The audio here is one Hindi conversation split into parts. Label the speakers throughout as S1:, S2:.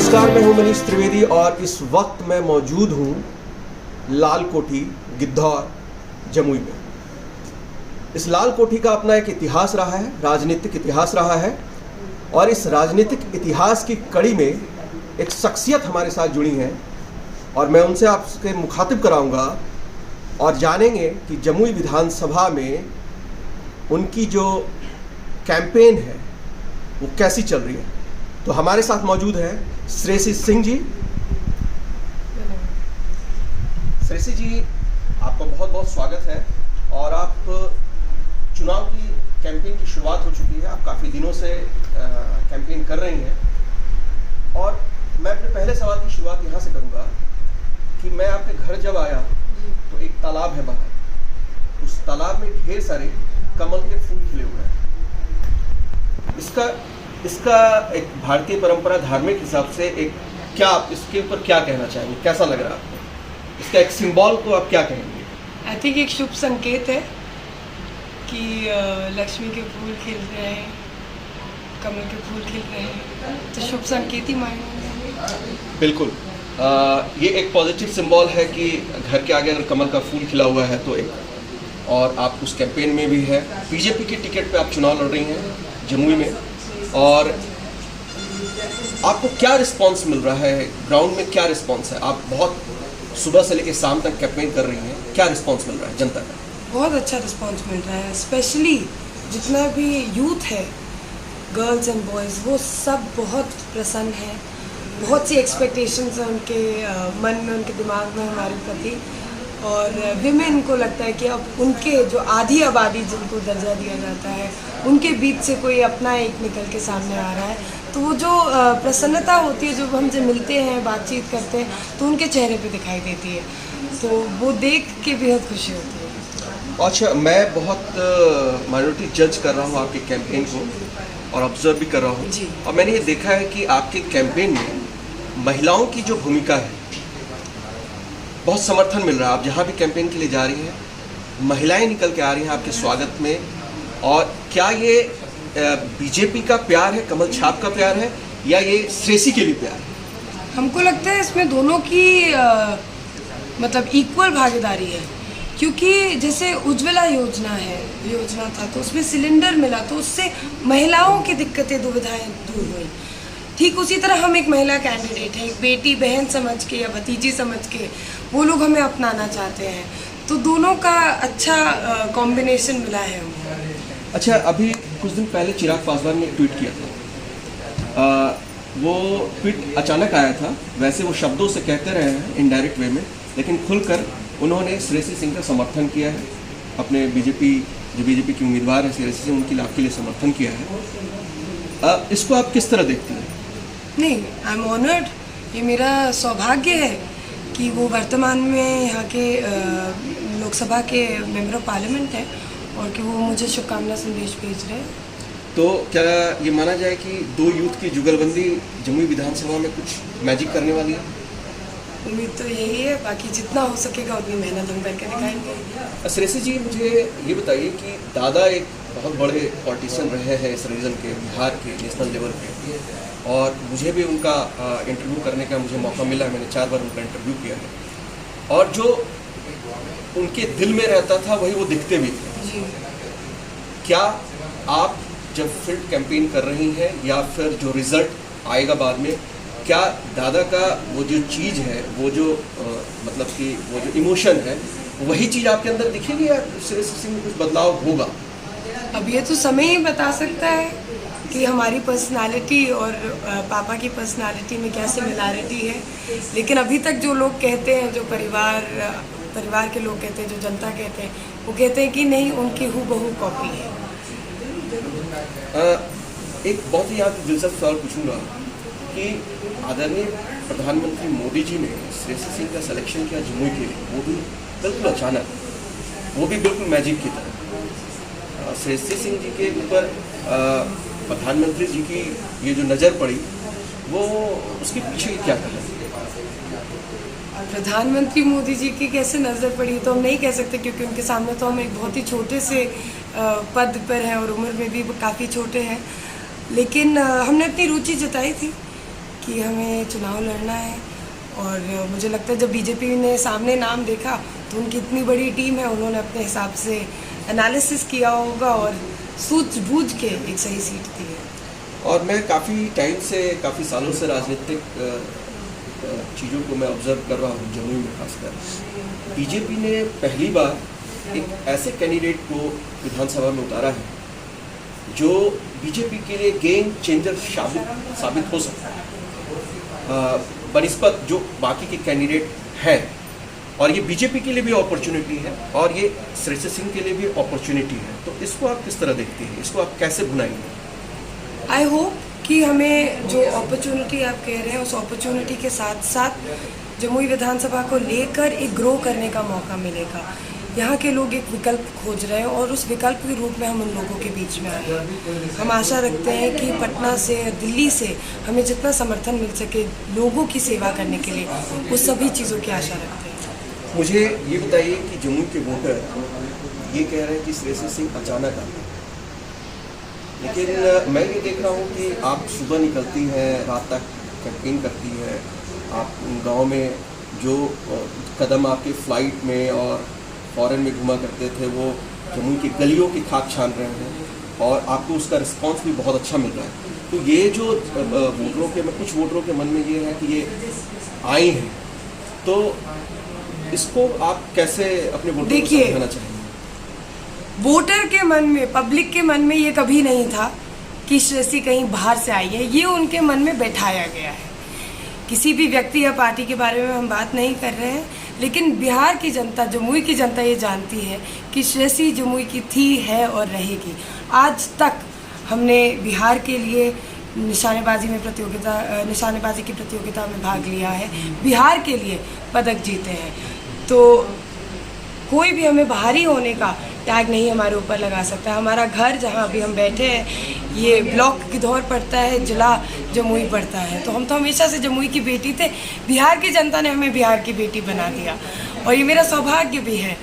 S1: नमस्कार, मैं हूं मनीष त्रिवेदी और इस वक्त मैं मौजूद हूं लाल कोठी गिद्धौर जमुई में। इस लाल कोठी का अपना एक इतिहास रहा है, राजनीतिक इतिहास रहा है और इस राजनीतिक इतिहास की कड़ी में एक शख्सियत हमारे साथ जुड़ी है और मैं उनसे आपसे मुखातिब कराऊंगा और जानेंगे कि जमुई विधानसभा में उनकी जो कैंपेन है वो कैसी चल रही है। तो हमारे साथ मौजूद है श्रेयसी सिंह जी। श्रेयसी जी, आपका बहुत बहुत स्वागत है और आप चुनाव की कैंपेन की शुरुआत हो चुकी है। आप काफ़ी दिनों से कैंपेन कर रही हैं और मैं अपने पहले सवाल की शुरुआत यहाँ से करूँगा कि मैं आपके घर जब आया तो एक तालाब है बाहर, उस तालाब में ढेर सारे कमल के फूल खिले हुए हैं। इसका एक भारतीय परंपरा धार्मिक हिसाब से एक क्या आप इसके ऊपर क्या कहना चाहेंगे, कैसा लग रहा है आपको? इसका एक सिंबल को आप क्या कहेंगे?
S2: आई थिंक एक शुभ संकेत है कि लक्ष्मी के फूल खिल रहे हैं, कमल के फूल खिल रहे हैं, तो शुभ संकेत ही मायने।
S1: बिल्कुल, ये एक पॉजिटिव सिंबल है कि घर के आगे अगर कमल का फूल खिला हुआ है तो एक, और आप उस कैंपेन में भी है। बीजेपी की टिकट पे आप चुनाव लड़ रही हैं जमुई में और आपको क्या रिस्पांस मिल रहा है ग्राउंड में? क्या रिस्पांस है? आप बहुत सुबह से लेकर शाम तक कैंपेन कर रही हैं, क्या रिस्पांस मिल रहा है जनता का?
S2: बहुत अच्छा रिस्पांस मिल रहा है, स्पेशली जितना भी यूथ है, गर्ल्स एंड बॉयज़, वो सब बहुत प्रसन्न हैं। बहुत सी एक्सपेक्टेशंस हैं उनके मन में, उनके दिमाग में हमारे प्रति। और विमेन को लगता है कि अब उनके जो आधी आबादी जिनको दर्जा दिया जाता है, उनके बीच से कोई अपना एक निकल के सामने आ रहा है, तो वो जो प्रसन्नता होती है, जब हमसे मिलते हैं, बातचीत करते हैं, तो उनके चेहरे पे दिखाई देती है, तो वो देख के बेहद खुशी होती है।
S1: अच्छा, मैं बहुत माइनॉरिटी जज कर रहा हूँ आपके कैंपेन को और ऑब्जर्व भी कर रहा हूँ और मैंने ये देखा है कि आपके कैंपेन में महिलाओं की जो भूमिका है बहुत समर्थन मिल रहा है। आप जहाँ भी कैंपेन के लिए जा रही हैं, महिलाएं निकल के आ रही हैं आपके स्वागत में। और क्या ये बीजेपी का प्यार है, कमल छाप का प्यार है, या ये श्रेयसी के लिए प्यार है?
S2: हमको लगता है इसमें दोनों की मतलब इक्वल भागीदारी है, क्योंकि जैसे उज्ज्वला योजना था तो उसमें सिलेंडर मिला, तो उससे महिलाओं की दिक्कतें, दुविधाएं दूर हुई। ठीक उसी तरह हम एक महिला कैंडिडेट हैं, एक बेटी बहन समझ के या भतीजी समझ के वो लोग हमें अपनाना चाहते हैं, तो दोनों का अच्छा कॉम्बिनेशन मिला है हमें।
S1: अच्छा, अभी कुछ दिन पहले चिराग पासवान ने एक ट्वीट किया था, वो ट्वीट अचानक आया था। वैसे वो शब्दों से कहते रहे हैं इनडायरेक्ट वे में, लेकिन खुलकर उन्होंने श्रेयसी सिंह का समर्थन किया है। अपने बीजेपी की उम्मीदवार है श्रेयसी सिंह, उनके आपके लिए समर्थन किया है। इसको आप किस तरह देखती हैं?
S2: नहीं, आई एम ऑनर्ड। ये मेरा सौभाग्य है कि वो वर्तमान में यहाँ के लोकसभा के मेंबर ऑफ पार्लियामेंट हैं और कि वो मुझे शुभकामना संदेश भेज रहे हैं।
S1: तो क्या ये माना जाए कि दो यूथ की जुगलबंदी जमुई विधानसभा में कुछ मैजिक करने वाली है?
S2: उम्मीद तो यही है, बाकी जितना हो सकेगा उतनी मेहनत हम करके दिखाएंगे।
S1: श्रेयसी जी, मुझे ये बताइए कि दादा एक बहुत बड़े पॉलिटिशियन रहे हैं इस रीजन के, बिहार के नेशनल लेवल पे, और मुझे भी उनका इंटरव्यू करने का मुझे मौका मिला। मैंने 4 बार उनका इंटरव्यू किया है और जो उनके दिल में रहता था वही वो दिखते भी थे
S2: जी।
S1: क्या आप जब फील्ड कैंपेन कर रही हैं या फिर जो रिजल्ट आएगा बाद में, क्या दादा का वो जो चीज़ है, वो जो मतलब कि वो जो इमोशन है, वही चीज़ आपके अंदर दिखेगी या श्रेयसी सिंह में कुछ बदलाव होगा?
S2: अब ये तो समय ही बता सकता है कि हमारी पर्सनालिटी और पापा की पर्सनालिटी में क्या सिमिलैरिटी है। लेकिन अभी तक जो लोग कहते हैं, जो परिवार के लोग कहते हैं, जो जनता कहते हैं, वो कहते हैं कि नहीं, उनकी हूबहू कॉपी है।
S1: एक बहुत ही यहाँ पे दिलचस्प सवाल पूछूंगा कि आदरणीय प्रधानमंत्री मोदी जी ने श्रेयसी सिंह का सिलेक्शन किया जमुई के लिए, वो भी बिल्कुल अचानक, वो भी बिल्कुल मैजिक की तरह। श्रेयसी सिंह जी के ऊपर प्रधानमंत्री जी की ये जो नज़र पड़ी, वो उसके पीछे क्या कहा?
S2: प्रधानमंत्री मोदी जी की कैसे नज़र पड़ी तो हम नहीं कह सकते, क्योंकि उनके सामने तो हम एक बहुत ही छोटे से पद पर हैं और उम्र में भी काफ़ी छोटे हैं। लेकिन हमने अपनी रुचि जताई थी कि हमें चुनाव लड़ना है। और मुझे लगता है जब बीजेपी ने सामने नाम देखा तो उनकी इतनी बड़ी टीम है, उन्होंने अपने हिसाब से एनालिसिस किया होगा और सूझबूझ के एक सही सीट दी है।
S1: और मैं काफ़ी टाइम से, काफ़ी सालों से राजनीतिक चीज़ों को मैं ऑब्जर्व कर रहा हूँ, जमुई में खासकर। बीजेपी ने पहली बार एक ऐसे कैंडिडेट को विधानसभा में उतारा है जो बीजेपी के लिए गेम चेंजर साबित हो सकता है बनिस्बत जो बाकी के कैंडिडेट हैं। और ये बीजेपी के लिए भी अपॉर्चुनिटी है और ये श्रेष्ठ सिंह के लिए भी अपॉर्चुनिटी है। तो इसको आप किस तरह देखते हैं, इसको आप कैसे भुनाएंगे?
S2: आई होप कि हमें जो अपॉर्चुनिटी आप कह रहे हैं उस अपॉर्चुनिटी के साथ साथ जमुई विधानसभा को लेकर एक ग्रो करने का मौका मिलेगा। यहाँ के लोग एक विकल्प खोज रहे हैं और उस विकल्प के रूप में हम उन लोगों के बीच में आए हैं। हम आशा रखते हैं कि पटना से, दिल्ली से हमें जितना समर्थन मिल सके लोगों की सेवा करने के लिए, उस सभी चीज़ों की आशा रखते हैं।
S1: मुझे ये बताइए कि जमुई के वोटर ये कह रहे हैं कि श्रेष्ठ सिंह अचानक आ गए, लेकिन मैं ये देख रहा हूँ कि आप सुबह निकलती हैं, रात तक कैंपेन करती हैं, आप गांव में जो कदम आपके फ्लाइट में और फॉरेन में घुमा करते थे वो जमुई की गलियों की खाक छान रहे हैं और आपको उसका रिस्पांस भी बहुत अच्छा मिल रहा है। तो ये जो वोटरों के, कुछ वोटरों के मन में ये है कि ये आई हैं, तो इसको आप कैसे अपने वोटरों को समझाना चाहेंगे?
S2: वोटर के मन में, पब्लिक के मन में ये कभी नहीं था कि श्रेष्ठी कहीं बाहर से आई है, ये उनके मन में बैठाया गया है। किसी भी व्यक्ति या पार्टी के बारे में हम बात नहीं कर रहे हैं, लेकिन बिहार की जनता, जमुई की जनता ये जानती है कि श्रेष्ठी जमुई की थी, है और रहेगी। आज तक हमने बिहार के लिए निशानेबाजी की प्रतियोगिता में भाग लिया है, बिहार के लिए पदक जीते हैं। तो कोई भी हमें बाहरी होने का टैग नहीं हमारे ऊपर लगा सकता है। हमारा घर जहाँ अभी हम बैठे हैं ये ब्लॉक गिद्धौर पड़ता है, जिला जमुई पड़ता है, तो हम तो हमेशा से जमुई की बेटी थे। बिहार की जनता ने हमें बिहार की बेटी बना दिया और ये मेरा सौभाग्य भी है।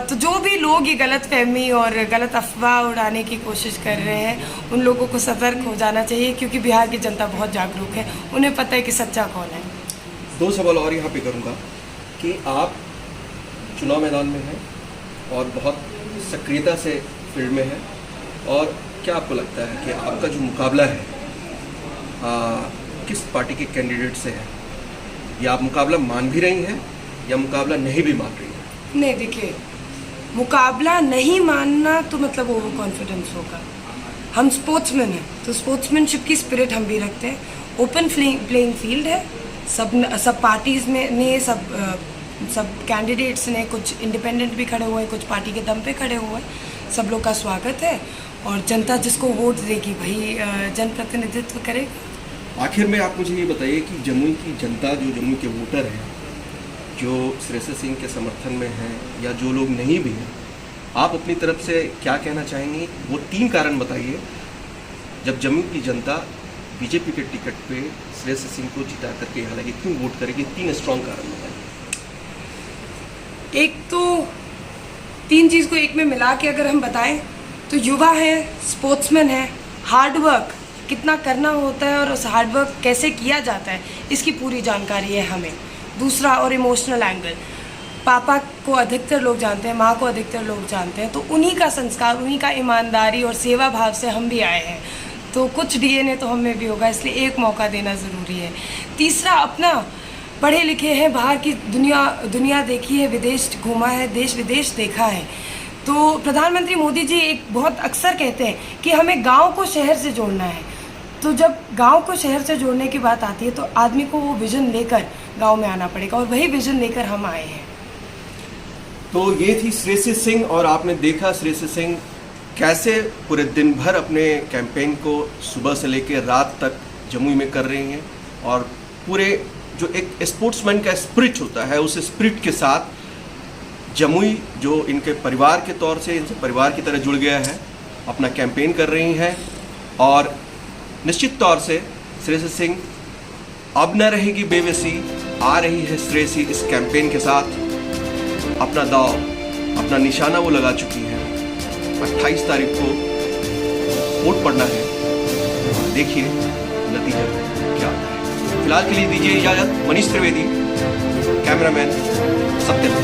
S2: तो जो भी लोग ये गलत फहमी और गलत अफवाह उड़ाने की कोशिश कर रहे हैं उन लोगों को सतर्क हो जाना चाहिए, क्योंकि बिहार की जनता बहुत जागरूक है, उन्हें पता है कि सच्चा कौन है।
S1: 2 सवाल और यहाँ पे करूँगा कि आप चुनाव मैदान में हैं और बहुत सक्रियता से फील्ड में है, और क्या आपको लगता है कि आपका जो मुकाबला है किस पार्टी के कैंडिडेट से है, या आप मुकाबला मान भी रही हैं या मुकाबला नहीं भी मान रही हैं?
S2: नहीं, देखिए, मुकाबला नहीं मानना तो मतलब ओवर कॉन्फिडेंस होगा। हम स्पोर्ट्समैन हैं तो स्पोर्ट्समैनशिप की स्पिरिट हम भी रखते हैं। ओपन प्लेइंग फील्ड है, सब पार्टीज़ में ने सब कैंडिडेट्स ने, कुछ इंडिपेंडेंट भी खड़े हुए हैं, कुछ पार्टी के दम पे खड़े हुए हैं। सब लोग का स्वागत है और जनता जिसको वोट देगी भाई जनप्रतिनिधित्व करेगा।
S1: आखिर में आप मुझे ये बताइए कि जमुई की जनता, जो जमुई के वोटर हैं, जो श्रेष्ठ सिंह के समर्थन में हैं या जो लोग नहीं भी हैं, आप अपनी तरफ से क्या कहना चाहेंगी? वो 3 कारण बताइए जब जमुई की जनता बीजेपी के टिकट पे श्रेष्ठ सिंह को जिता करके यहाँ लगे, क्यों वोट करेगी? 3 स्ट्रॉन्ग कारण बताइए।
S2: एक तो 3 चीज़ को एक में मिला के अगर हम बताएं तो युवा है, स्पोर्ट्समैन है, हार्डवर्क कितना करना होता है और उस हार्डवर्क कैसे किया जाता है इसकी पूरी जानकारी है हमें। दूसरा, और इमोशनल एंगल, पापा को अधिकतर लोग जानते हैं, माँ को अधिकतर लोग जानते हैं, तो उन्हीं का संस्कार, उन्हीं का ईमानदारी और सेवा भाव से हम भी आए हैं, तो कुछ डीएनए तो हमें भी होगा, इसलिए एक मौका देना ज़रूरी है। तीसरा, अपना पढ़े लिखे हैं, बाहर की दुनिया देखी है, विदेश घूमा है, देश विदेश देखा है। तो प्रधानमंत्री मोदी जी एक बहुत अक्सर कहते हैं कि हमें गांव को शहर से जोड़ना है। तो जब गांव को शहर से जोड़ने की बात आती है तो आदमी को वो विज़न लेकर गांव में आना पड़ेगा, और वही विज़न लेकर हम आए हैं।
S1: तो ये थी श्रेष्ठ सिंह, और आपने देखा श्रेष्ठ सिंह कैसे पूरे दिन भर अपने कैंपेन को सुबह से लेकर रात तक जमुई में कर रही हैं, और पूरे जो एक स्पोर्ट्समैन का स्पिरिट होता है उस स्पिरिट के साथ जमुई जो इनके परिवार के तौर से, इनसे परिवार की तरह जुड़ गया है, अपना कैंपेन कर रही हैं। और निश्चित तौर से श्रेष्ठ सिंह अब न रहेगी बेबसी, आ रही है श्रेष्ठी इस कैंपेन के साथ। अपना दाव, अपना निशाना वो लगा चुकी हैं। 28 तारीख को वोट पड़ना है, देखिए नतीजा क्या आता है। फिलहाल के लिए दीजिए इजाज़त। मनीष त्रिवेदी, कैमरामैन सत्यम।